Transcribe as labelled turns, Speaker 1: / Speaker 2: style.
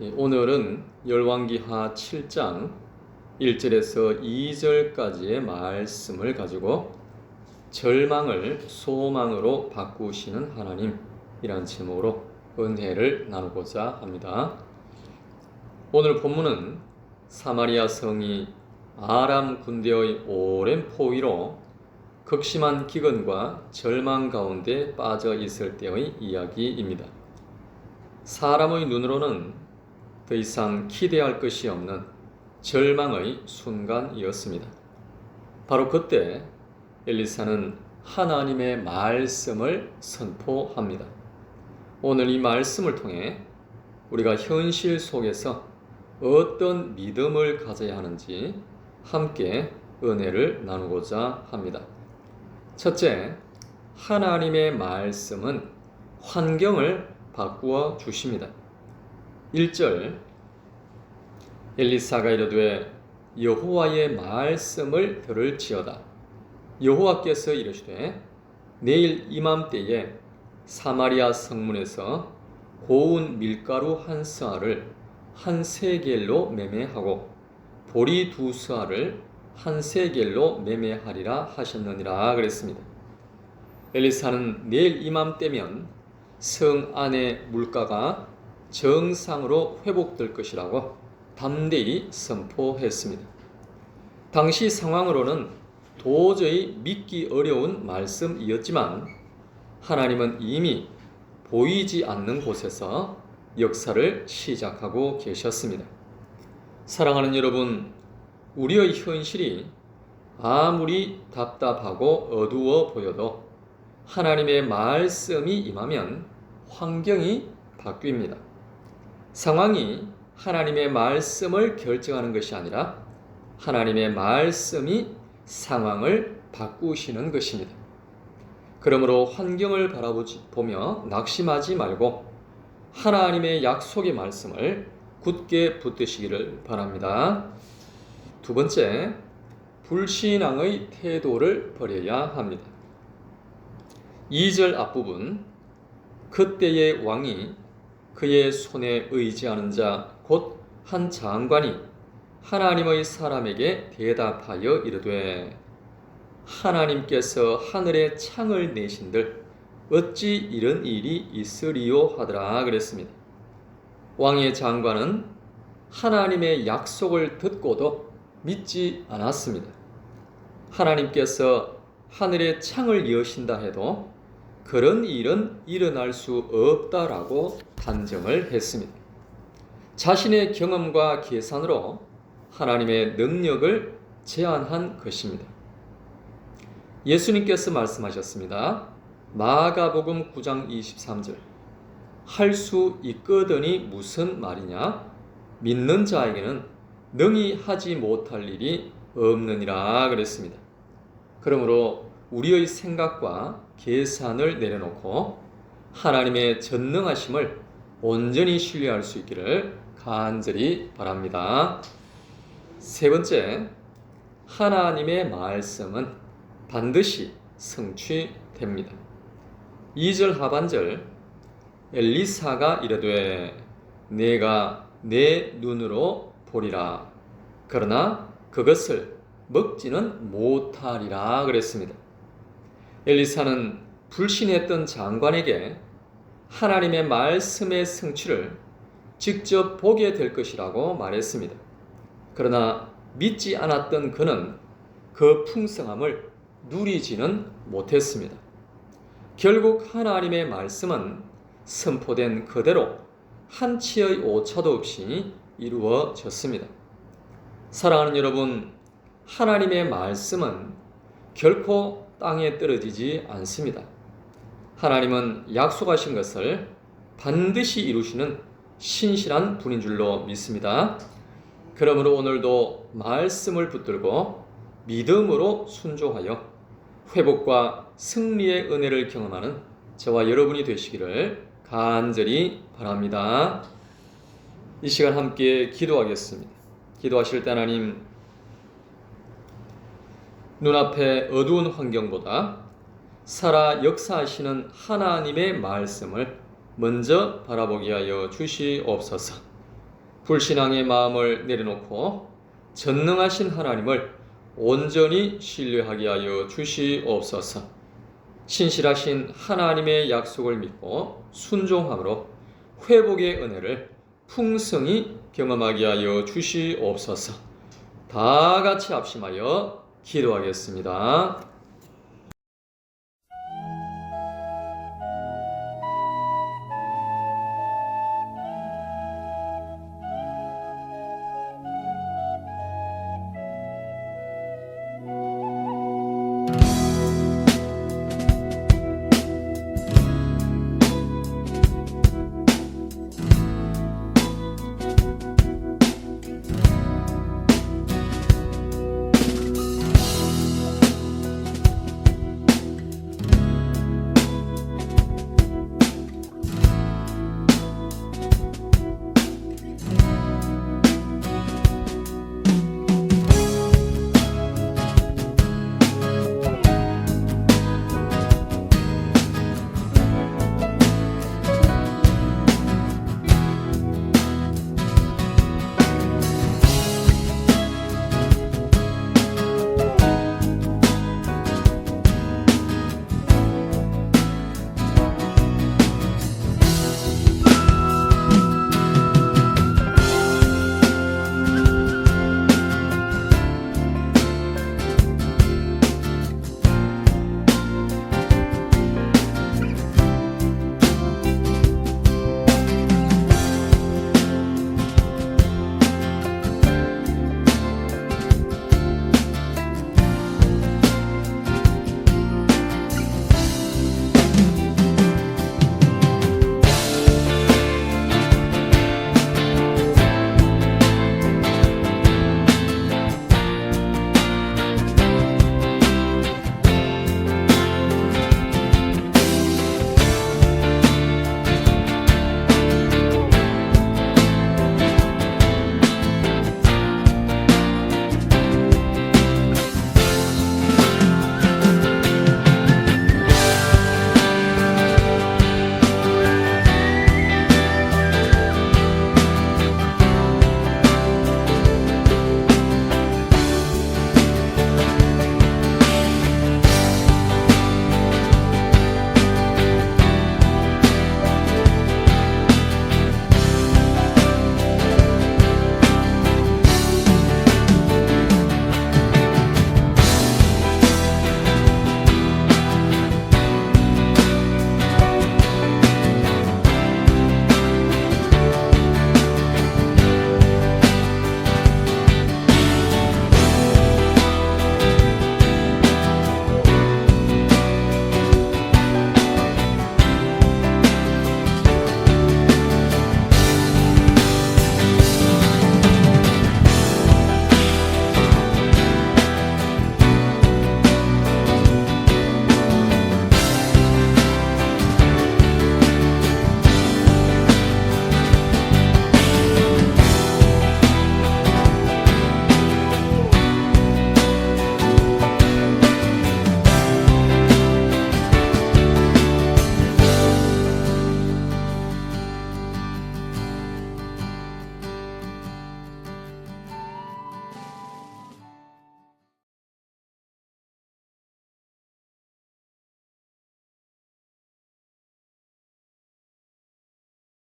Speaker 1: 오늘은 열왕기하 7장 1절에서 2절까지의 말씀을 가지고 절망을 소망으로 바꾸시는 하나님이라는 제목으로 은혜를 나누고자 합니다. 오늘 본문은 사마리아 성이 아람 군대의 오랜 포위로 극심한 기근과 절망 가운데 빠져 있을 때의 이야기입니다. 사람의 눈으로는 더 이상 기대할 것이 없는 절망의 순간이었습니다. 바로 그때 엘리사는 하나님의 말씀을 선포합니다. 오늘 이 말씀을 통해 우리가 현실 속에서 어떤 믿음을 가져야 하는지 함께 은혜를 나누고자 합니다. 첫째, 하나님의 말씀은 환경을 바꾸어 주십니다. 1절, 엘리사가 이르되 여호와의 말씀을 들을지어다. 여호와께서 이르시되 내일 이맘때에 사마리아 성문에서 고운 밀가루 한 스아를 한 세겔로 매매하고 보리 두 스아를 한 세겔로 매매하리라 하셨느니라 그랬습니다. 엘리사는 내일 이맘때면 성 안의 물가가 정상으로 회복될 것이라고 담대히 선포했습니다. 당시 상황으로는 도저히 믿기 어려운 말씀이었지만 하나님은 이미 보이지 않는 곳에서 역사를 시작하고 계셨습니다. 사랑하는 여러분, 우리의 현실이 아무리 답답하고 어두워 보여도 하나님의 말씀이 임하면 환경이 바뀝니다. 상황이 하나님의 말씀을 결정하는 것이 아니라 하나님의 말씀이 상황을 바꾸시는 것입니다. 그러므로 환경을 바라보며 낙심하지 말고 하나님의 약속의 말씀을 굳게 붙드시기를 바랍니다. 두 번째, 불신앙의 태도를 버려야 합니다. 2절 앞부분, 그때의 왕이 그의 손에 의지하는 자 곧 한 장관이 하나님의 사람에게 대답하여 이르되 하나님께서 하늘에 창을 내신들 어찌 이런 일이 있으리요 하더라 그랬습니다. 왕의 장관은 하나님의 약속을 듣고도 믿지 않았습니다. 하나님께서 하늘에 창을 여신다 해도 그런 일은 일어날 수 없다라고 단정을 했습니다. 자신의 경험과 계산으로 하나님의 능력을 제한한 것입니다. 예수님께서 말씀하셨습니다. 마가복음 9장 23절, 할 수 있거든이 무슨 말이냐? 믿는 자에게는 능히 하지 못할 일이 없느니라 그랬습니다. 그러므로 우리의 생각과 계산을 내려놓고 하나님의 전능하심을 온전히 신뢰할 수 있기를 간절히 바랍니다. 세 번째, 하나님의 말씀은 반드시 성취됩니다. 2절 하반절, 엘리사가 이르되 내가 내 눈으로 보리라. 그러나 그것을 먹지는 못하리라 그랬습니다. 엘리사는 불신했던 장관에게 하나님의 말씀의 성취를 직접 보게 될 것이라고 말했습니다. 그러나 믿지 않았던 그는 그 풍성함을 누리지는 못했습니다. 결국 하나님의 말씀은 선포된 그대로 한치의 오차도 없이 이루어졌습니다. 사랑하는 여러분, 하나님의 말씀은 결코 땅에 떨어지지 않습니다. 하나님은 약속하신 것을 반드시 이루시는 신실한 분인 줄로 믿습니다. 그러므로 오늘도 말씀을 붙들고 믿음으로 순종하여 회복과 승리의 은혜를 경험하는 저와 여러분이 되시기를 간절히 바랍니다. 이 시간 함께 기도하겠습니다. 기도하실 때 하나님, 눈앞에 어두운 환경보다 살아 역사하시는 하나님의 말씀을 먼저 바라보게 하여 주시옵소서. 불신앙의 마음을 내려놓고 전능하신 하나님을 온전히 신뢰하게 하여 주시옵소서. 신실하신 하나님의 약속을 믿고 순종함으로 회복의 은혜를 풍성히 경험하게 하여 주시옵소서. 다 같이 합심하여 기도하겠습니다.